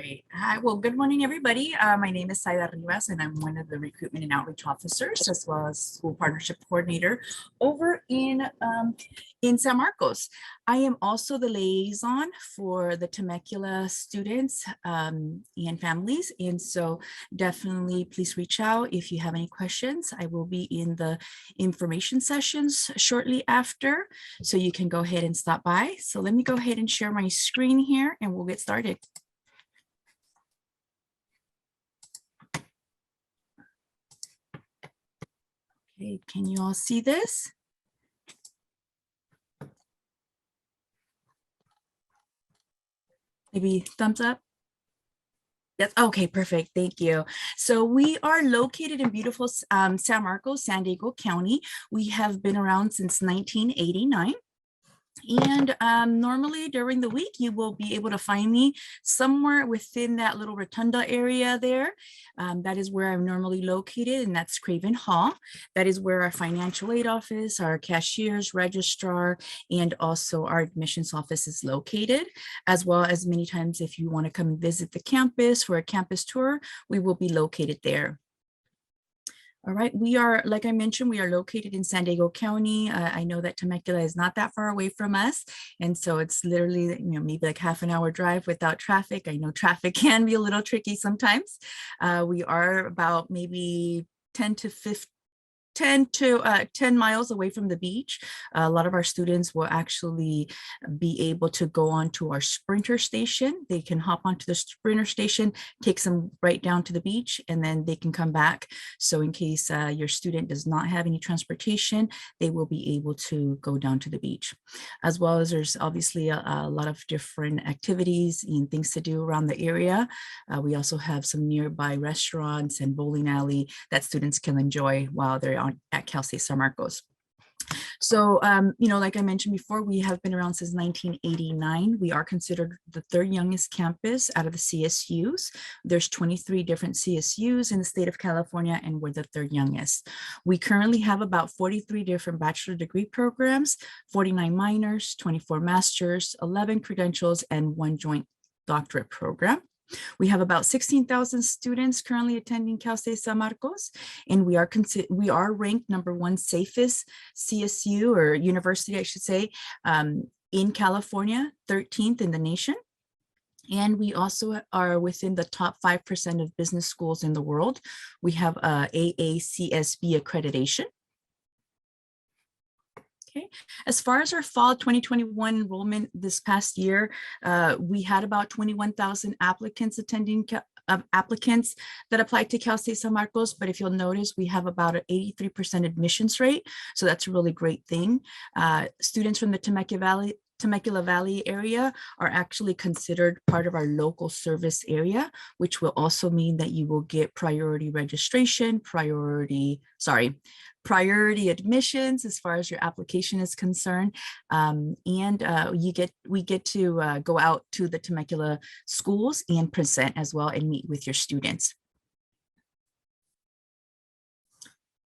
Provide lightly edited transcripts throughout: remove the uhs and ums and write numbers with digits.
Great. Hi, well, good morning, everybody. My name is Saida Rivas, and I'm one of the recruitment and outreach officers, as well as school partnership coordinator over in San Marcos. I am also the liaison for the Temecula students and families. And so definitely please reach out if you have any questions. I will be in the information sessions shortly after, so you can go ahead and stop by. So let me go ahead and share my screen here and we'll get started. Okay, can you all see this? Maybe thumbs up. Yes. Okay, perfect. Thank you. So we are located in beautiful San Marcos, San Diego County. We have been around since 1989. And normally during the week, you will be able to find me somewhere within that little rotunda area there. That is where I'm normally located, and that's Craven Hall. That is where our financial aid office, our cashiers, registrar, and also our admissions office is located, as well as many times if you want to come and visit the campus for a campus tour, we will be located there. All right, we are, like I mentioned, we are located in San Diego County. I know that Temecula is not that far away from us. And so it's literally, maybe like half an hour drive without traffic. I know traffic can be a little tricky sometimes. We are about maybe 10 miles away from the beach. A lot of our students will actually be able to go onto our sprinter station. They can hop onto the sprinter station, takes them right down to the beach, and then they can come back. So in case your student does not have any transportation, they will be able to go down to the beach. As well as there's obviously a lot of different activities and things to do around the area. We also have some nearby restaurants and bowling alley that students can enjoy while they're at Cal State San Marcos. So, like I mentioned before, we have been around since 1989. We are considered the third youngest campus out of the CSUs. There's 23 different CSUs in the state of California, and we're the third youngest. We currently have about 43 different bachelor degree programs, 49 minors, 24 masters, 11 credentials, and 1 joint doctorate program. We have about 16,000 students currently attending Cal State San Marcos, and we are ranked #1 safest CSU or university, I should say, in California, 13th in the nation. And we also are within the top 5% of business schools in the world. We have AACSB accreditation. Okay. As far as our fall 2021 enrollment this past year, we had about 21,000 applicants that applied to Cal State San Marcos, but if you'll notice, we have about an 83% admissions rate. So that's a really great thing. Students from the Temecula Valley area are actually considered part of our local service area, which will also mean that you will get priority registration, priority admissions as far as your application is concerned. We get to go out to the Temecula schools and present as well and meet with your students.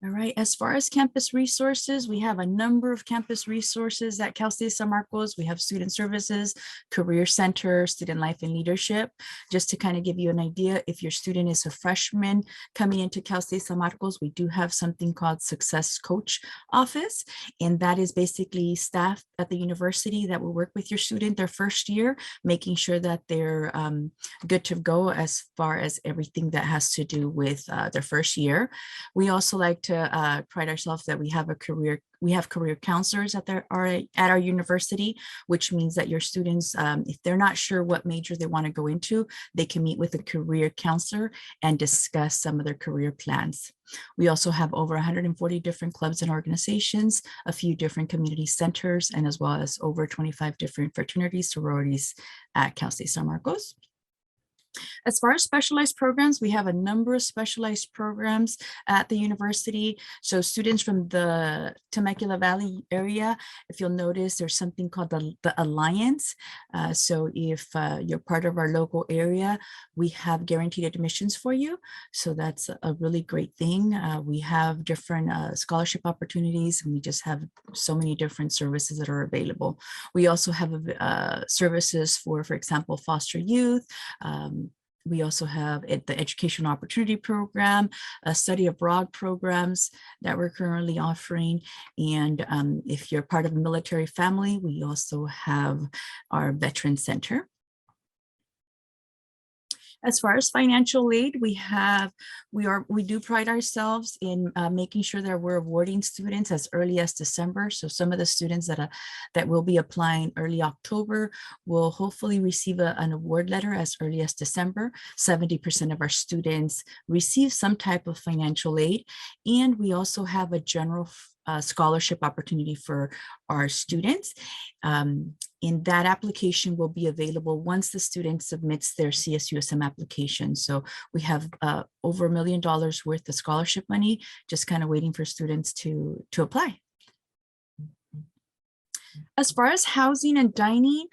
All right, as far as campus resources, we have a number of campus resources at Cal State San Marcos. We have student services, career center, student life and leadership. Just to kind of give you an idea, if your student is a freshman coming into Cal State San Marcos, we do have something called Success Coach Office. And that is basically staff at the university that will work with your student their first year, making sure that they're good to go as far as everything that has to do with their first year. We also like to pride ourselves that we have career counselors at our university, which means that your students, if they're not sure what major they want to go into, they can meet with a career counselor and discuss some of their career plans. We also have over 140 different clubs and organizations, a few different community centers, and as well as over 25 different fraternities, sororities at Cal State San Marcos. As far as specialized programs, we have a number of specialized programs at the university. So students from the Temecula Valley area, if you'll notice, there's something called the Alliance. So if you're part of our local area, we have guaranteed admissions for you. So that's a really great thing. We have different scholarship opportunities, and we just have so many different services that are available. We also have services for example, foster youth. We also have the Educational Opportunity Program, study abroad programs that we're currently offering. And if you're part of a military family, we also have our Veteran Center. As far as financial aid, we do pride ourselves in making sure that we're awarding students as early as December. So some of the students that will be applying early October will hopefully receive an award letter as early as December. 70% of our students receive some type of financial aid. And we also have a general scholarship opportunity for our students. In that application will be available once the student submits their CSUSM application. So we have over $1 million worth of scholarship money, just kind of waiting for students to apply. As far as housing and dining,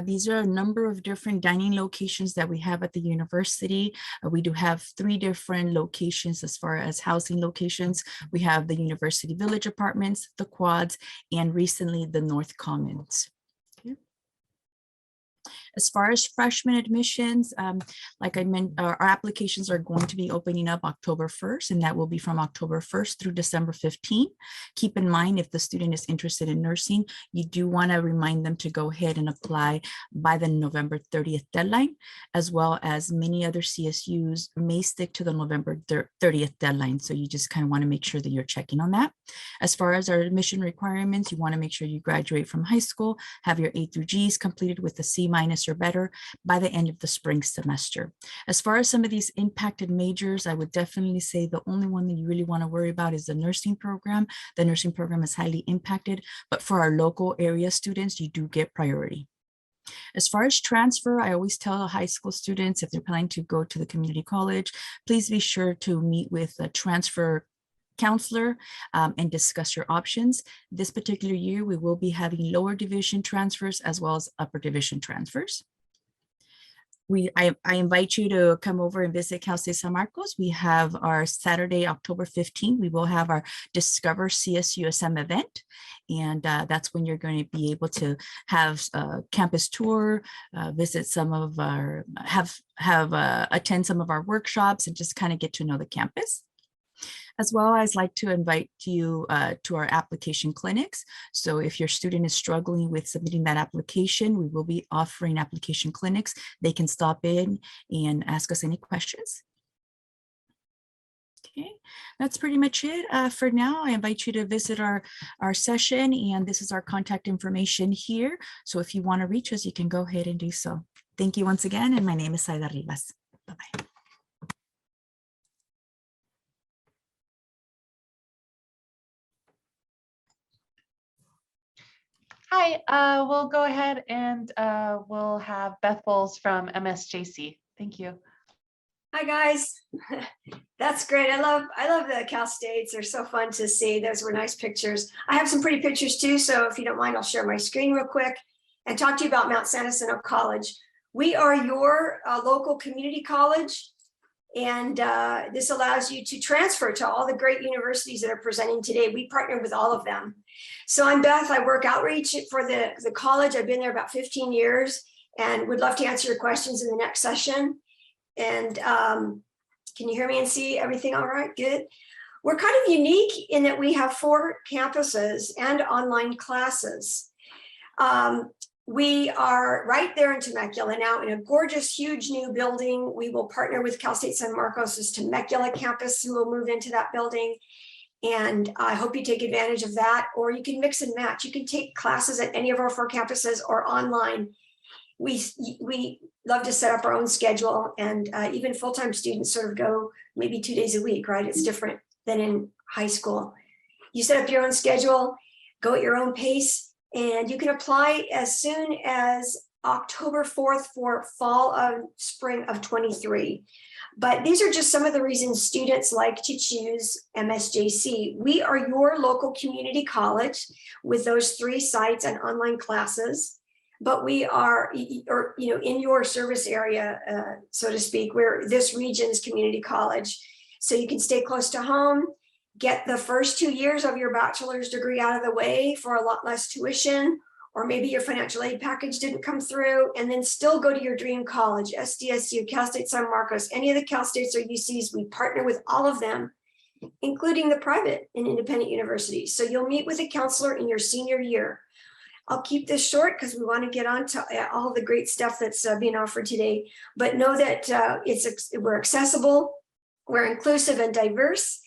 these are a number of different dining locations that we have at the university. We do have 3 different locations as far as housing locations. We have the University Village Apartments, the Quads, and recently the North Commons. As far as freshman admissions, like I mentioned, our applications are going to be opening up October 1st, and that will be from October 1st through December 15th. Keep in mind, if the student is interested in nursing, you do want to remind them to go ahead and apply by the November 30th deadline, as well as many other CSUs may stick to the November 30th deadline. So you just kind of want to make sure that you're checking on that. As far as our admission requirements, you want to make sure you graduate from high school, have your A through Gs completed with a C- or better by the end of the spring semester. As far as some of these impacted majors, I would definitely say the only one that you really want to worry about is the nursing program. The nursing program is highly impacted, but for our local area students, you do get priority. As far as transfer, I always tell high school students, if they're planning to go to the community college, please be sure to meet with a transfer counselor and discuss your options. This particular year, we will be having lower division transfers as well as upper division transfers. I invite you to come over and visit Cal State San Marcos. We have our Saturday, October 15th. We will have our Discover CSUSM event. And that's when you're going to be able to have a campus tour, visit some of our, attend some of our workshops and just kind of get to know the campus. As well as like to invite you to our application clinics. So if your student is struggling with submitting that application, we will be offering application clinics. They can stop in and ask us any questions. Okay, that's pretty much it for now. I invite you to visit our session, and this is our contact information here. So if you want to reach us, you can go ahead and do so. Thank you once again, and my name is Saida Rivas. Bye-bye. Hi, we'll go ahead and we'll have Beth Bowles from MSJC. Thank you. Hi guys, that's great. I love the Cal States. They're so fun to see. Those were nice pictures. I have some pretty pictures too, so if you don't mind, I'll share my screen real quick and talk to you about Mount San Jacinto College. We are your local community college, and this allows you to transfer to all the great universities that are presenting today. We partner with all of them. So I'm Beth. I work outreach for the college. I've been there about 15 years and would love to answer your questions in the next session. And can you hear me and see everything all right? Good. We're kind of unique in that we have 4 campuses and online classes. We are right there in Temecula now in a gorgeous, huge new building. We will partner with Cal State San Marcos' Temecula campus, and we'll move into that building. And I hope you take advantage of that, or you can mix and match. You can take classes at any of our 4 campuses or online. We love to set up our own schedule, and even full-time students sort of go maybe 2 days a week, right? It's different than in high school. You set up your own schedule, go at your own pace, and you can apply as soon as October 4th for fall of spring of 23. But these are just some of the reasons students like to choose MSJC. We are your local community college with those 3 sites and online classes. But we are, or in your service area, so to speak, we're this region's community college. So you can stay close to home, get the first 2 years of your bachelor's degree out of the way for a lot less tuition, or maybe your financial aid package didn't come through, and then still go to your dream college, SDSU, Cal State San Marcos, any of the Cal States or UCs. We partner with all of them, including the private and independent universities. So you'll meet with a counselor in your senior year. I'll keep this short because we want to get on to all the great stuff that's being offered today, but know that we're accessible, we're inclusive and diverse.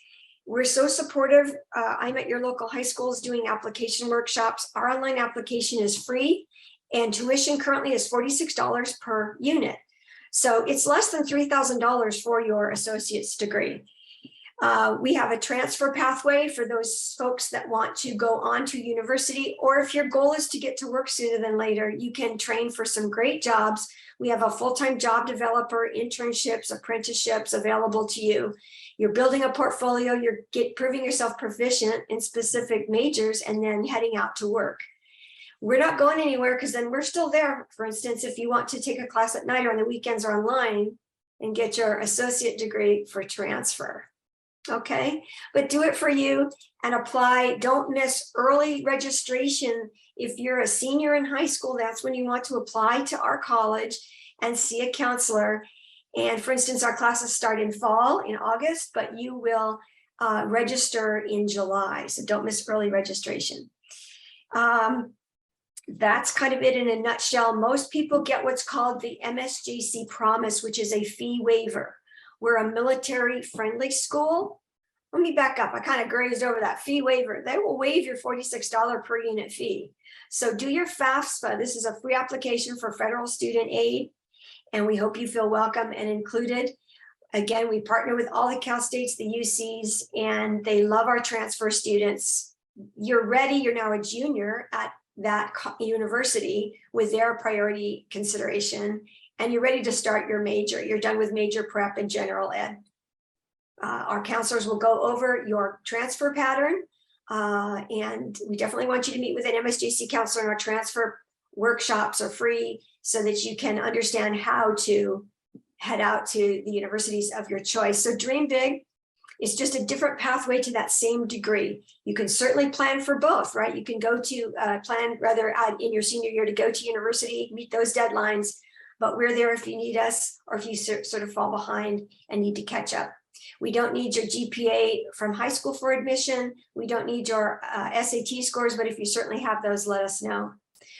We're so supportive. I'm at your local high schools doing application workshops. Our online application is free and tuition currently is $46 per unit. So it's less than $3,000 for your associate's degree. We have a transfer pathway for those folks that want to go on to university, or if your goal is to get to work sooner than later, you can train for some great jobs. We have a full-time job developer, internships, apprenticeships available to you. You're building a portfolio, you're proving yourself proficient in specific majors and then heading out to work. We're not going anywhere because then we're still there. For instance, if you want to take a class at night or on the weekends or online and get your associate degree for transfer. Okay, but do it for you and apply. Don't miss early registration. If you're a senior in high school, that's when you want to apply to our college and see a counselor. And for instance, our classes start in fall in August, but you will register in July. So don't miss early registration. That's kind of it in a nutshell. Most people get what's called the MSJC promise, which is a fee waiver. We're a military friendly school. Let me back up. I kind of grazed over that fee waiver. They will waive your $46 per unit fee. So do your FAFSA. This is a free application for federal student aid, and we hope you feel welcome and included. Again, we partner with all the Cal States, the UCs, and they love our transfer students. You're ready. You're now a junior at that university with their priority consideration, and you're ready to start your major. You're done with major prep and general ed. Our counselors will go over your transfer pattern, and we definitely want you to meet with an MSJC counselor. And our transfer workshops are free so that you can understand how to head out to the universities of your choice. So dream big. It's just a different pathway to that same degree. You can certainly plan for both, right? You can go to plan rather in your senior year to go to university, meet those deadlines, but we're there if you need us or if you sort of fall behind and need to catch up. We don't need your GPA from high school for admission. We don't need your SAT scores, but if you certainly have those, let us know.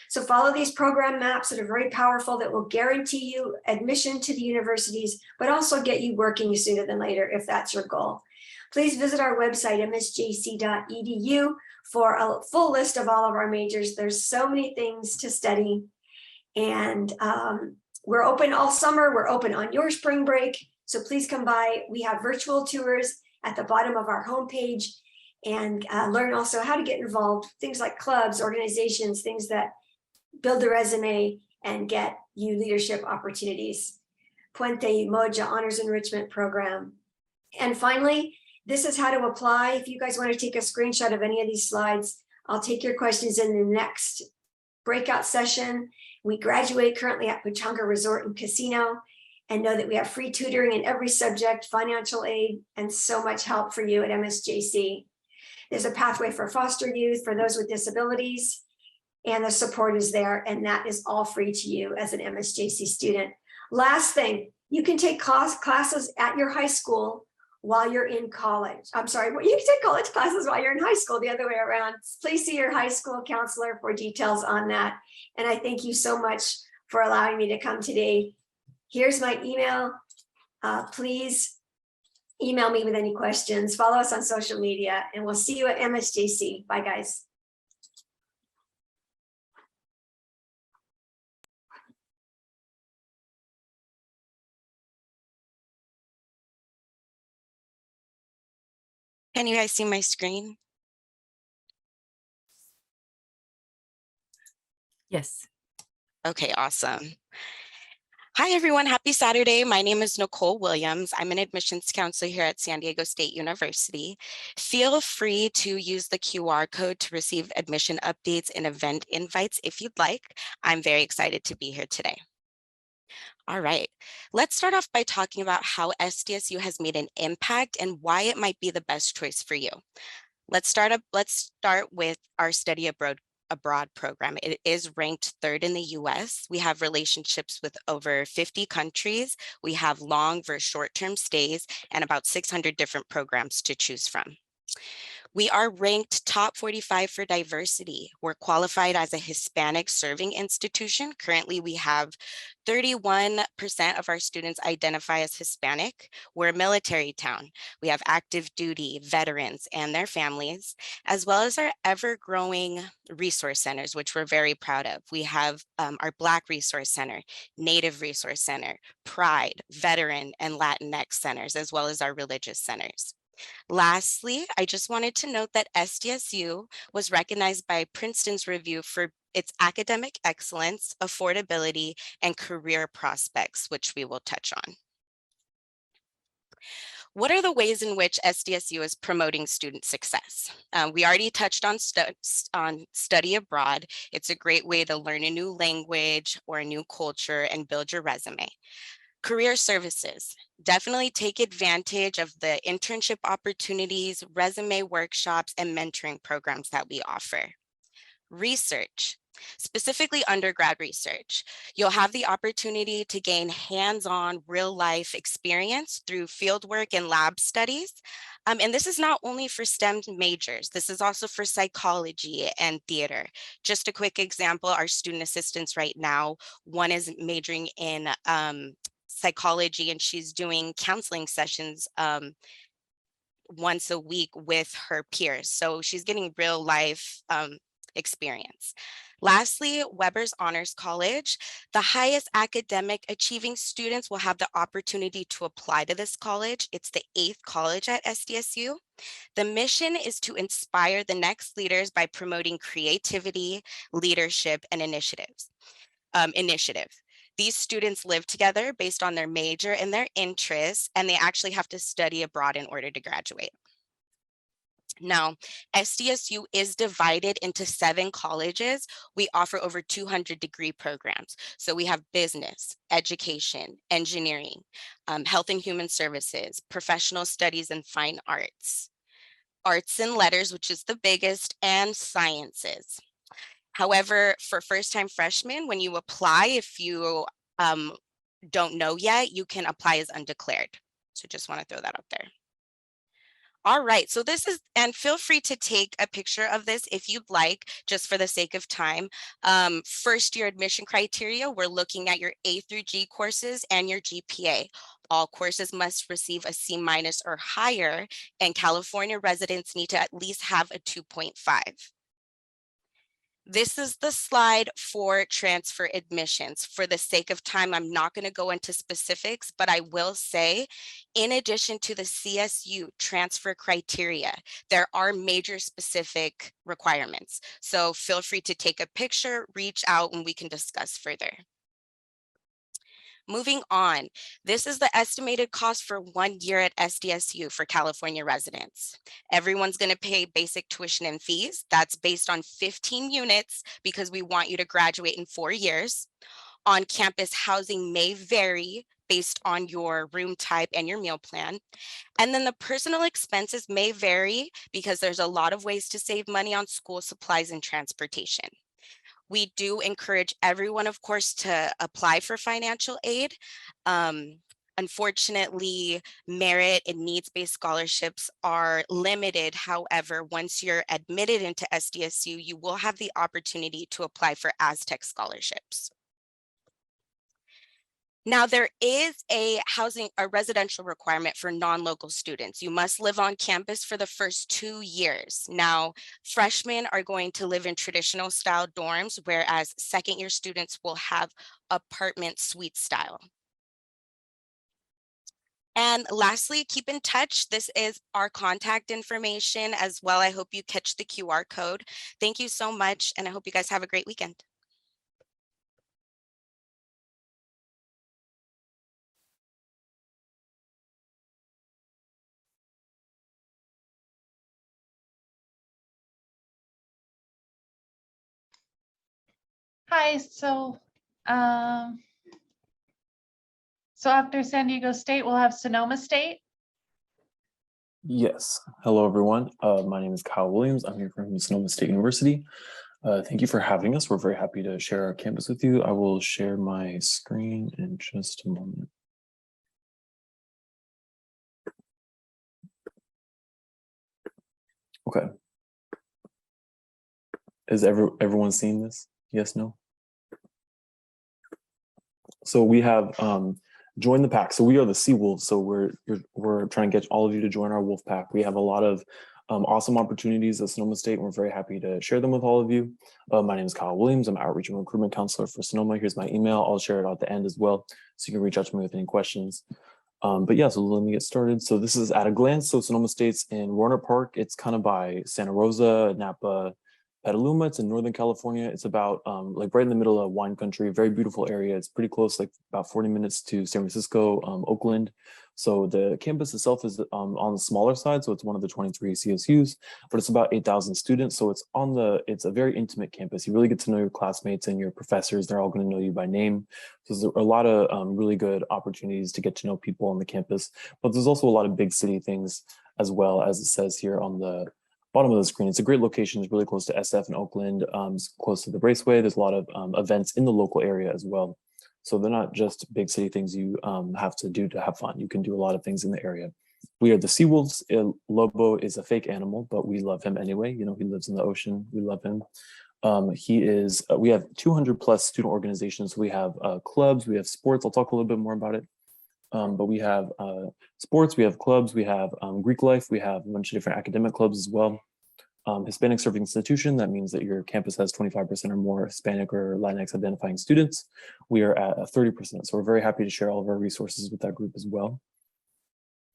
So follow these program maps that are very powerful that will guarantee you admission to the universities, but also get you working sooner than later if that's your goal. Please visit our website, msjc.edu, for a full list of all of our majors. There's so many things to study, and we're open all summer. We're open on your spring break. So please come by. We have virtual tours at the bottom of our homepage, and learn also how to get involved, things like clubs, organizations, things that build a resume and get you leadership opportunities. Puente y Moja Honors Enrichment Program. And finally, this is how to apply. If you guys want to take a screenshot of any of these slides, I'll take your questions in the next breakout session. We graduate currently at Pechanga Resort and Casino, and know that we have free tutoring in every subject, financial aid, and so much help for you at MSJC. There's a pathway for foster youth, for those with disabilities, and the support is there, and that is all free to you as an MSJC student. Last thing, you can take classes at your high school while you're in college. I'm sorry, you can take college classes while you're in high school, the other way around. Please see your high school counselor for details on that. And I thank you so much for allowing me to come today. Here's my email. Please email me with any questions. Follow us on social media, and we'll see you at MSJC. Bye, guys. Can you guys see my screen? Yes. Okay, awesome. Hi, everyone. Happy Saturday. My name is Nicole Williams. I'm an admissions counselor here at San Diego State University. Feel free to use the QR code to receive admission updates and event invites if you'd like. I'm very excited to be here today. All right, let's start off by talking about how SDSU has made an impact and why it might be the best choice for you. Let's start with our study abroad program. It is ranked 3rd in the US. We have relationships with over 50 countries. We have long versus short-term stays and about 600 different programs to choose from. We are ranked top 45 for diversity. We're qualified as a Hispanic serving institution. Currently, we have 31% of our students identify as Hispanic. We're a military town. We have active duty veterans and their families, as well as our ever-growing resource centers, which we're very proud of. We have our Black Resource Center, Native Resource Center, Pride, Veteran, and Latinx centers, as well as our religious centers. Lastly, I just wanted to note that SDSU was recognized by Princeton's review for its academic excellence, affordability, and career prospects, which we will touch on. What are the ways in which SDSU is promoting student success? We already touched on study abroad. It's a great way to learn a new language or a new culture and build your resume. Career services, definitely take advantage of the internship opportunities, resume workshops, and mentoring programs that we offer. Research, specifically undergrad research. You'll have the opportunity to gain hands-on real-life experience through fieldwork and lab studies. And this is not only for STEM majors, this is also for psychology and theater. Just a quick example, our student assistants right now, one is majoring in psychology, and she's doing counseling sessions once a week with her peers. So she's getting real life experience. Lastly, Weber's Honors College. The highest academic achieving students will have the opportunity to apply to this college. It's the 8th college at SDSU. The mission is to inspire the next leaders by promoting creativity, leadership, and initiative. These students live together based on their major and their interests, and they actually have to study abroad in order to graduate. Now, SDSU is divided into 7 colleges. We offer over 200 degree programs. So we have business, education, engineering, health and human services, professional studies and fine arts, arts and letters, which is the biggest, and sciences. However, for first-time freshmen, when you apply, if you don't know yet, you can apply as undeclared. So just want to throw that out there. All right, so this is, and feel free to take a picture of this if you'd like, just for the sake of time. First year admission criteria, we're looking at your A through G courses and your GPA. All courses must receive a C- or higher, and California residents need to at least have a 2.5. This is the slide for transfer admissions. For the sake of time, I'm not going to go into specifics, but I will say, in addition to the CSU transfer criteria, there are major specific requirements. So feel free to take a picture, reach out, and we can discuss further. Moving on, this is the estimated cost for 1 year at SDSU for California residents. Everyone's going to pay basic tuition and fees. That's based on 15 units because we want you to graduate in 4 years. On-campus housing may vary based on your room type and your meal plan. And then the personal expenses may vary because there's a lot of ways to save money on school supplies and transportation. We do encourage everyone, of course, to apply for financial aid. Unfortunately, merit and needs-based scholarships are limited. However, once you're admitted into SDSU, you will have the opportunity to apply for Aztec scholarships. Now, there is a residential requirement for non-local students. You must live on campus for the first 2 years. Now, freshmen are going to live in traditional style dorms, whereas second year students will have apartment suite style. And lastly, keep in touch. This is our contact information as well. I hope you catch the QR code. Thank you so much, and I hope you guys have a great weekend. Hi, so after San Diego State, we'll have Sonoma State. Yes. Hello, everyone. My name is Kyle Williams. I'm here from Sonoma State University. Thank you for having us. We're very happy to share our campus with you. I will share my screen in just a moment. Okay. Is everyone seeing this? Yes, no? So we have join the pack. So we are the Sea Wolves. So we're trying to get all of you to join our wolf pack. We have a lot of awesome opportunities at Sonoma State. We're very happy to share them with all of you. My name is Kyle Williams. I'm Outreach and Recruitment Counselor for Sonoma. Here's my email. I'll share it at the end as well, so you can reach out to me with any questions. But yeah, so let me get started. So this is at a glance. So Sonoma State's in Warner Park. It's kind of by Santa Rosa, Napa, Petaluma. It's in Northern California. It's about like right in the middle of wine country, very beautiful area. It's pretty close, like about 40 minutes to San Francisco, Oakland. So the campus itself is on the smaller side. So it's one of the 23 CSUs, but it's about 8,000 students. So it's a very intimate campus. You really get to know your classmates and your professors. They're all going to know you by name. So there's a lot of really good opportunities to get to know people on the campus, but there's also a lot of big city things as well, as it says here on the bottom of the screen. It's a great location. It's really close to SF and Oakland, it's close to the Raceway. There's a lot of events in the local area as well. So they're not just big city things you have to do to have fun. You can do a lot of things in the area. We are the Sea Wolves. Lobo is a fake animal, but we love him anyway. You know, he lives in the ocean. We love him. We have 200 plus student organizations. We have clubs, we have sports. I'll talk a little bit more about it. But we have sports, we have clubs, we have Greek life, we have a bunch of different academic clubs as well. Hispanic serving institution, that means that your campus has 25% or more Hispanic or Latinx identifying students. We are at 30%, so we're very happy to share all of our resources with that group as well.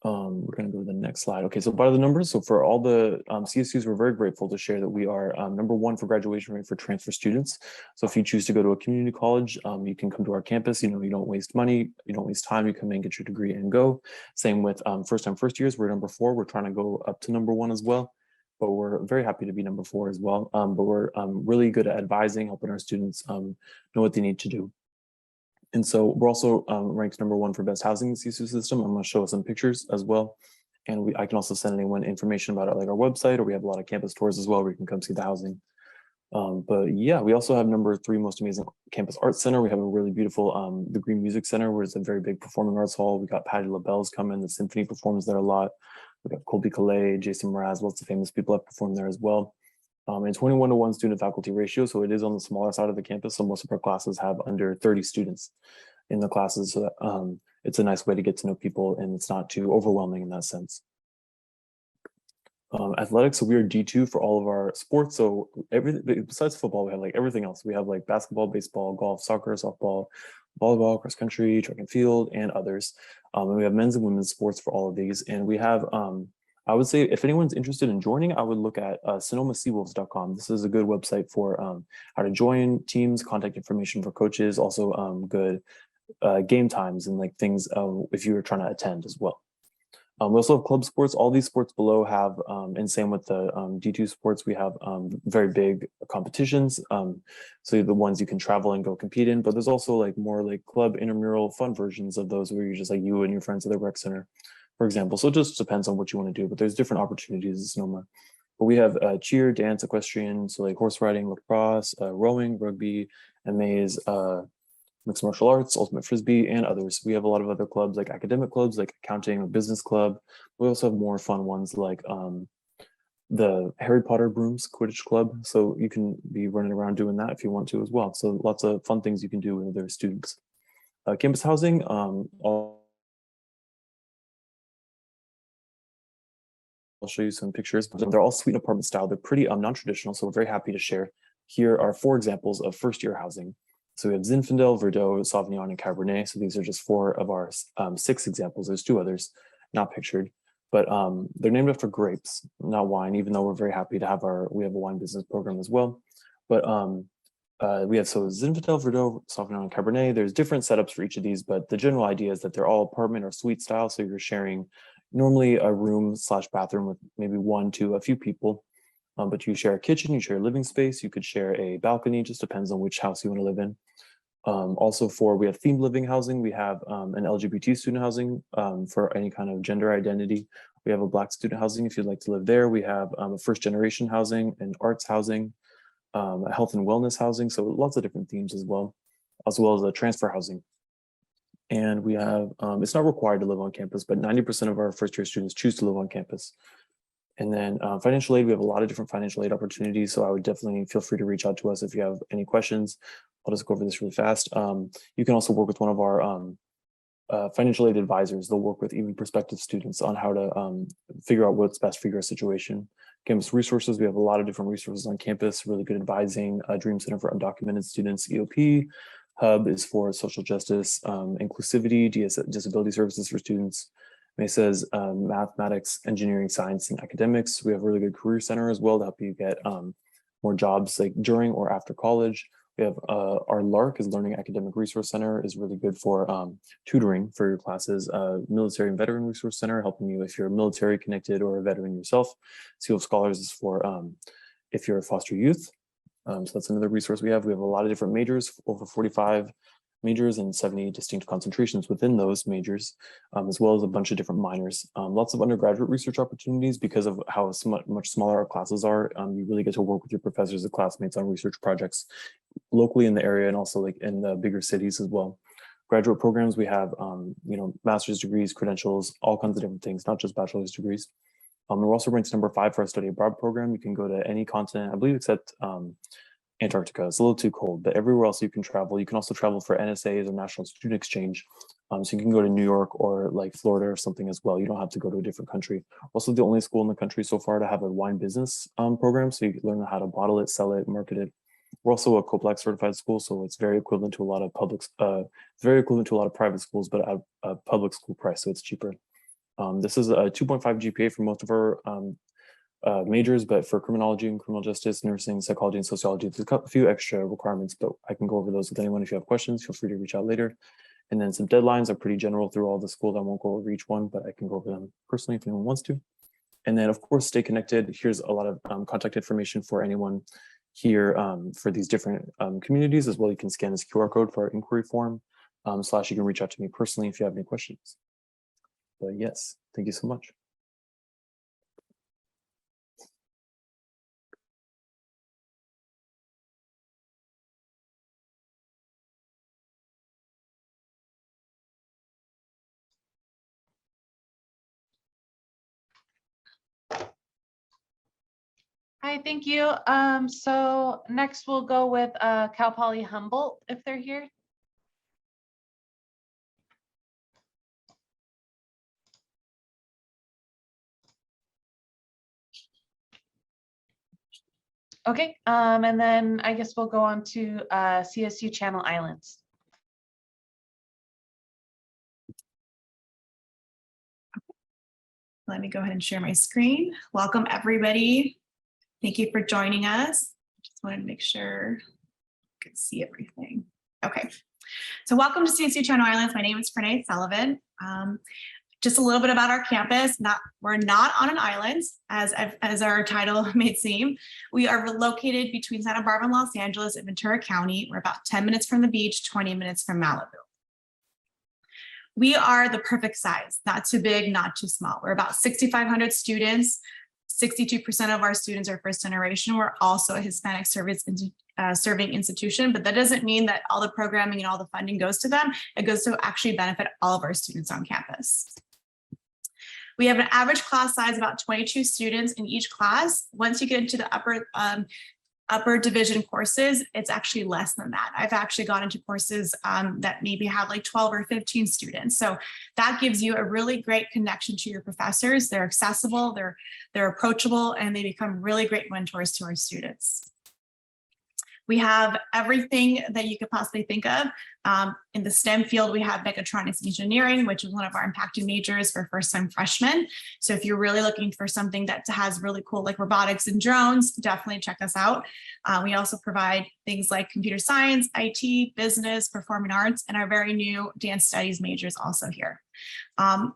We're going to go to the next slide. Okay, so by the numbers, so for all the CSUs, we're very grateful to share that we are #1 for graduation rate for transfer students. So if you choose to go to a community college, you can come to our campus. You know, you don't waste money, you don't waste time. You come in, get your degree, and go. Same with first years. We're #4. We're trying to go up to #1 as well, but we're very happy to be #4 as well. But we're really good at advising, helping our students know what they need to do. And so we're also ranked #1 for best housing in the CSU system. I'm going to show some pictures as well. And I can also send anyone information about it, like our website, or we have a lot of campus tours as well, where you can come see the housing. But yeah, we also have #3 most amazing campus arts center. We have a really beautiful, the Green Music Center, where it's a very big performing arts hall. We got Patti LaBelle's coming, the symphony performs there a lot. We got Colby Calais, Jason Mraz, lots of famous people have performed there as well. And 21-to-1 student faculty ratio. So it is on the smaller side of the campus. So most of our classes have under 30 students in the classes. So that, it's a nice way to get to know people, and it's not too overwhelming in that sense. Athletics, so we are D2 for all of our sports. So everything besides football, we have like everything else. We have like basketball, baseball, golf, soccer, softball, volleyball, cross country, track and field, and others. And we have men's and women's sports for all of these. And we have I would say if anyone's interested in joining, I would look at sonomaseawolves.com. This is a good website for how to join teams, contact information for coaches, also good game times and like things if you were trying to attend as well. We also have club sports. All these sports below have, and same with the D2 sports, we have very big competitions. So the ones you can travel and go compete in, but there's also like more like club intramural fun versions of those where you're just like you and your friends at the rec center, for example. So it just depends on what you want to do, but there's different opportunities in Sonoma. But we have cheer, dance, equestrian, so like horse riding, lacrosse, rowing, rugby, MAs, mixed martial arts, ultimate frisbee, and others. We have a lot of other clubs like academic clubs, like accounting or business club. We also have more fun ones like the Harry Potter Brooms Quidditch Club. So you can be running around doing that if you want to as well. So lots of fun things you can do with other students. Campus housing, I'll show you some pictures, but they're all suite apartment style. They're pretty non-traditional, so we're very happy to share. Here are 4 examples of first-year housing. So we have Zinfandel, Verdot, Sauvignon, and Cabernet. So these are just 4 of our 6 examples. There's 2 others not pictured, but they're named after grapes, not wine, even though we're very happy to have we have a wine business program as well. But we have Zinfandel, Verdot, Sauvignon, and Cabernet. There's different setups for each of these, but the general idea is that they're all apartment or suite style. So you're sharing normally a room/bathroom with maybe 1 to a few people. But you share a kitchen, you share a living space, you could share a balcony, just depends on which house you want to live in. Also we have themed living housing, we have an LGBT student housing for any kind of gender identity. We have a Black student housing if you'd like to live there. We have a first generation housing, and arts housing, a health and wellness housing. So lots of different themes as well as a transfer housing. And we have, it's not required to live on campus, but 90% of our first year students choose to live on campus. And then financial aid, we have a lot of different financial aid opportunities. So I would definitely feel free to reach out to us if you have any questions. I'll just go over this really fast. You can also work with one of our financial aid advisors. They'll work with even prospective students on how to figure out what's best for your situation. Campus resources, we have a lot of different resources on campus, really good advising, Dream Center for Undocumented Students, EOP. Hub is for social justice, inclusivity, disability services for students. MESA is mathematics, engineering, science, and academics. We have a really good career center as well to help you get more jobs like during or after college. We have our LARC is Learning Academic Resource Center, is really good for tutoring for your classes. Military and Veteran Resource Center, helping you if you're military connected or a veteran yourself. Seal of Scholars is for if you're a foster youth. So that's another resource we have. We have a lot of different majors, over 45 majors and 70 distinct concentrations within those majors, as well as a bunch of different minors. Lots of undergraduate research opportunities because of how much smaller our classes are. You really get to work with your professors and classmates on research projects locally in the area and also like in the bigger cities as well. Graduate programs, we have master's degrees, credentials, all kinds of different things, not just bachelor's degrees. We're also ranked number 5 for our study abroad program. You can go to any continent, I believe, except Antarctica. It's a little too cold, but everywhere else you can travel. You can also travel for NSAs or National Student Exchange. So you can go to New York or like Florida or something as well. You don't have to go to a different country. Also the only school in the country so far to have a wine business program. So you can learn how to bottle it, sell it, market it. We're also a COPLAC certified school, so it's very equivalent to a lot of private schools, but at a public school price, so it's cheaper. This is a 2.5 GPA for most of our majors, but for criminology and criminal justice, nursing, psychology, and sociology, there's a few extra requirements, but I can go over those with anyone. If you have questions, feel free to reach out later. And then some deadlines are pretty general through all the schools. I won't go over each one, but I can go over them personally if anyone wants to. And then, of course, stay connected. Here's a lot of contact information for anyone here for these different communities as well. You can scan this QR code for our inquiry form, / you can reach out to me personally if you have any questions. But yes, thank you so much. Hi, thank you. So next we'll go with Cal Poly Humboldt, if they're here. Okay, and then I guess we'll go on to CSU Channel Islands. Let me go ahead and share my screen. Welcome, everybody. Thank you for joining us. Just wanted to make sure you could see everything. Okay, so welcome to CSU Channel Islands. My name is Pranay Sullivan. Just a little bit about our campus. We're not on an island, as our title may seem. We are located between Santa Barbara and Los Angeles in Ventura County. We're about 10 minutes from the beach, 20 minutes from Malibu. We are the perfect size, not too big, not too small. We're about 6,500 students. 62% of our students are first generation. We're also a Hispanic serving institution, but that doesn't mean that all the programming and all the funding goes to them. It goes to actually benefit all of our students on campus. We have an average class size about 22 students in each class. Once you get into the upper division courses, it's actually less than that. I've actually gone into courses that maybe have like 12 or 15 students. So that gives you a really great connection to your professors. They're accessible, they're approachable, and they become really great mentors to our students. We have everything that you could possibly think of. In the STEM field, we have mechatronics engineering, which is one of our impacting majors for first-time freshmen. So if you're really looking for something that has really cool, like robotics and drones, definitely check us out. We also provide things like computer science, IT, business, performing arts, and our very new dance studies majors also here. A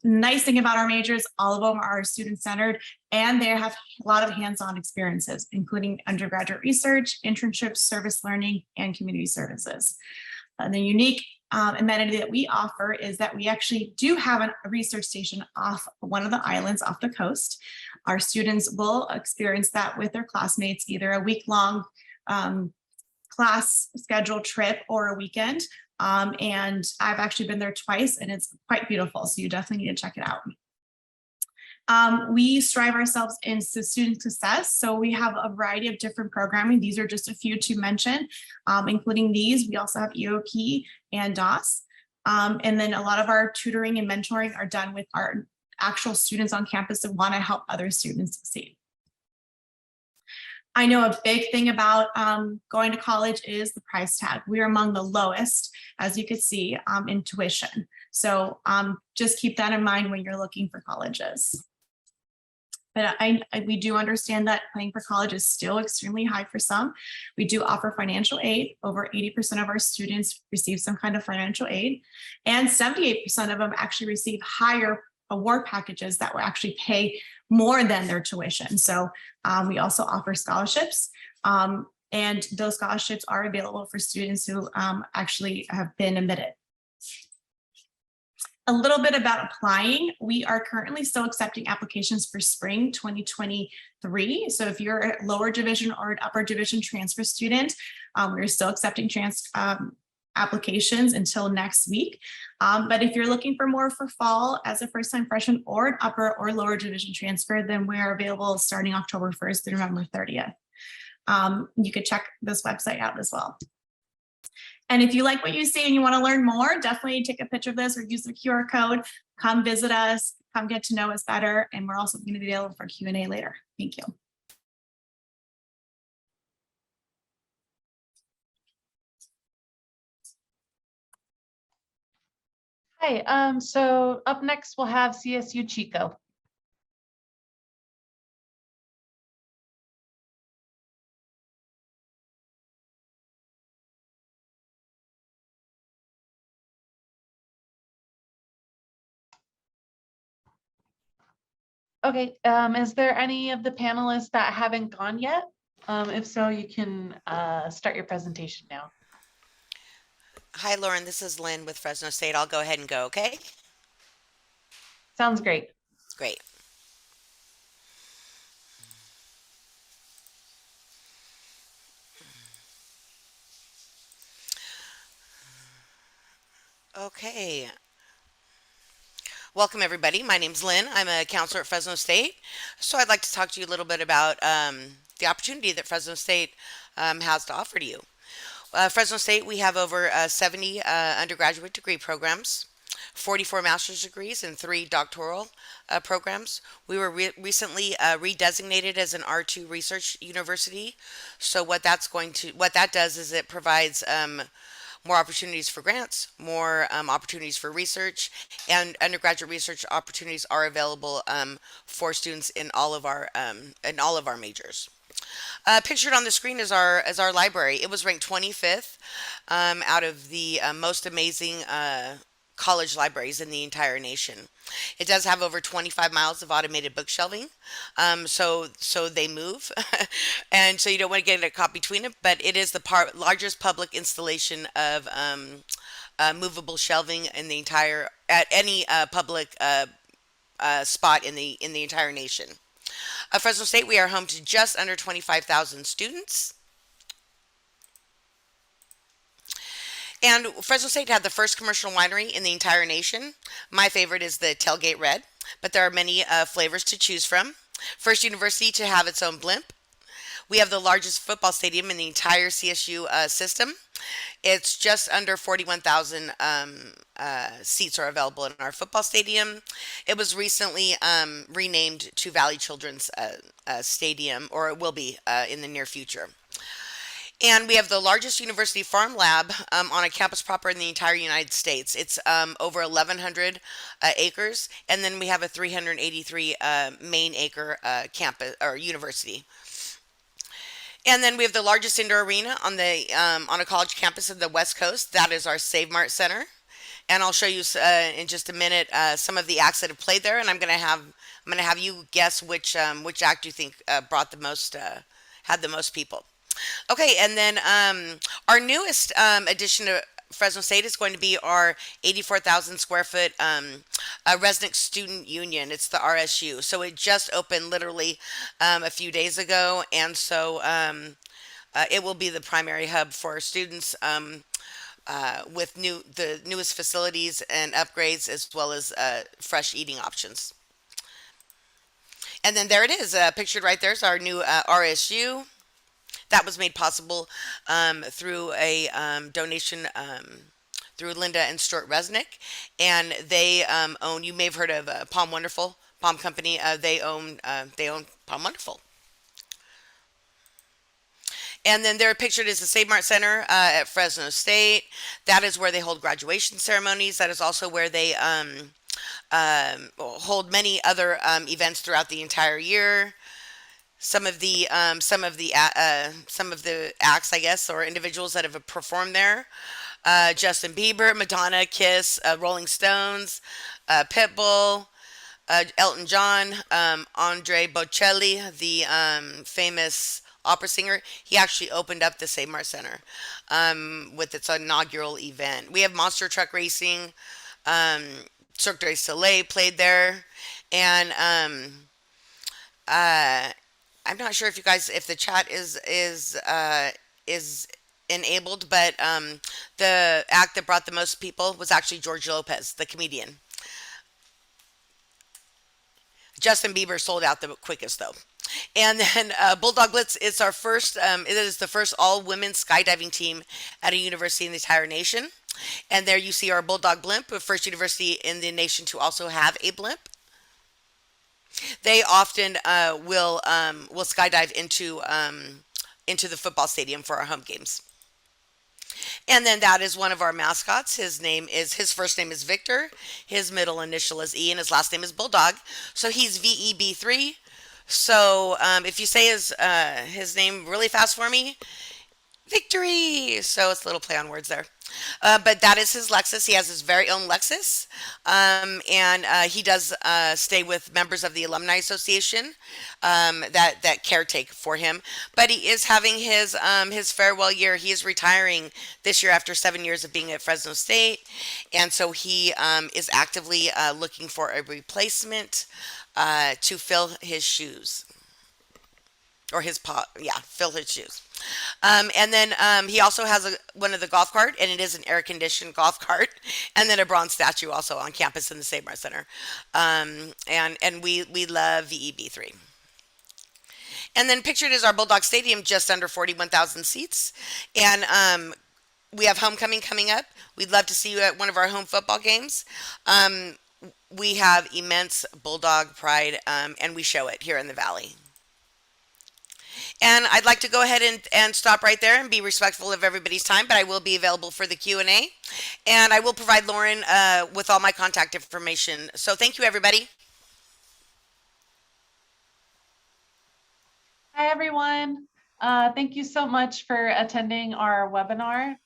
nice thing about our majors, all of them are student-centered, and they have a lot of hands-on experiences, including undergraduate research, internships, service learning, and community services. The unique amenity that we offer is that we actually do have a research station off one of the islands off the coast. Our students will experience that with their classmates, either a week-long class scheduled trip or a weekend. And I've actually been there twice, and it's quite beautiful. So you definitely need to check it out. We strive ourselves in student success. So we have a variety of different programming. These are just a few to mention, including these. We also have EOP and DOS. And then a lot of our tutoring and mentoring are done with our actual students on campus that want to help other students succeed. I know a big thing about going to college is the price tag. We are among the lowest, as you can see, in tuition. So just keep that in mind when you're looking for colleges. But we do understand that paying for college is still extremely high for some. We do offer financial aid. Over 80% of our students receive some kind of financial aid, and 78% of them actually receive higher award packages that will actually pay more than their tuition. So we also offer scholarships, and those scholarships are available for students who actually have been admitted. A little bit about applying. We are currently still accepting applications for spring 2023. So if you're a lower division or an upper division transfer student, we're still accepting applications until next week. But if you're looking for more for fall as a first-time freshman or an upper or lower division transfer, then we're available starting October 1st through November 30th. You could check this website out as well. And if you like what you see and you want to learn more, definitely take a picture of this or use the QR code. Come visit us, come get to know us better. And we're also going to be available for Q&A later. Thank you. Hi, so up next we'll have CSU Chico. Okay, is there any of the panelists that haven't gone yet? If so, you can start your presentation now. Hi, Lauren. This is Lynn with Fresno State. I'll go ahead and go, okay? Sounds great. Great. Okay. Welcome, everybody. My name's Lynn. I'm a counselor at Fresno State. So I'd like to talk to you a little bit about the opportunity that Fresno State has to offer to you. Fresno State, we have over 70 undergraduate degree programs, 44 master's degrees, and 3 doctoral programs. We were recently redesignated as an R2 research university. So what that does is it provides more opportunities for grants, more opportunities for research, and undergraduate research opportunities are available for students in all of our majors. Pictured on the screen is our library. It was ranked 25th out of the most amazing college libraries in the entire nation. It does have over 25 miles of automated bookshelving, so they move, and so you don't want to get a caught between it. But it is the largest public installation of movable shelving in the entire at any public spot in the entire nation. Fresno State, we are home to just under 25,000 students. And Fresno State had the first commercial winery in the entire nation. My favorite is the Tailgate Red, but there are many flavors to choose from. First university to have its own blimp. We have the largest football stadium in the entire CSU system. It's just under 41,000 seats are available in our football stadium. It was recently renamed to Valley Children's Stadium, or it will be in the near future. And we have the largest university farm lab on a campus proper in the entire United States. It's over 1,100 acres, and then we have a 383 main acre campus or university. And then we have the largest indoor arena on a college campus in the West Coast. That is our Save Mart Center. And I'll show you in just a minute some of the acts that have played there. And I'm gonna have you guess which act you think brought the most had the most people. Okay, and then our newest addition to Fresno State is going to be our 84,000 square foot resident student union. It's the RSU. So it just opened literally a few days ago, and so it will be the primary hub for students with the newest facilities and upgrades, as well as fresh eating options. And then there it is, pictured right there is our new RSU. That was made possible through a donation through Linda and Stuart Resnick, and they own. You may have heard of Palm Wonderful Palm Company. They own Palm Wonderful. And then they're pictured as the Save Mart Center at Fresno State. That is where they hold graduation ceremonies. That is also where they hold many other events throughout the entire year. Some of the acts, I guess, or individuals that have performed there: Justin Bieber, Madonna, Kiss, Rolling Stones, Pitbull, Elton John, Andre Bocelli, the famous opera singer. He actually opened up the Save Mart Center with its inaugural event. We have monster truck racing. Cirque du Soleil played there, and I'm not sure if the chat is enabled, but the act that brought the most people was actually George Lopez, the comedian. Justin Bieber sold out the quickest though. And then Bulldog Blitz is our first. It is the first all-women skydiving team at a university in the entire nation. And there you see our Bulldog Blimp, the first university in the nation to also have a blimp. They often will skydive into the football stadium for our home games. And then that is one of our mascots. His first name is Victor. His middle initial is E, and his last name is Bulldog. So he's VEB3. So if you say his name really fast for me, Victory. So it's a little play on words there. But that is his Lexus. He has his very own Lexus. And he does stay with members of the Alumni Association that caretake for him. But he is having his farewell year. He is retiring this year after 7 years of being at Fresno State. And so he is actively looking for a replacement to fill his shoes. Or fill his shoes. And then he also has one of the golf cart, and it is an air-conditioned golf cart, and then a bronze statue also on campus in the Save Mart Center. And we love VEB3. And then pictured is our Bulldog Stadium, just under 41,000 seats. And we have homecoming coming up. We'd love to see you at one of our home football games. We have immense Bulldog pride, and we show it here in the Valley. And I'd like to go ahead and stop right there and be respectful of everybody's time, but I will be available for the Q&A. And I will provide Lauren with all my contact information. So thank you, everybody. Hi, everyone. Thank you so much for attending our webinar.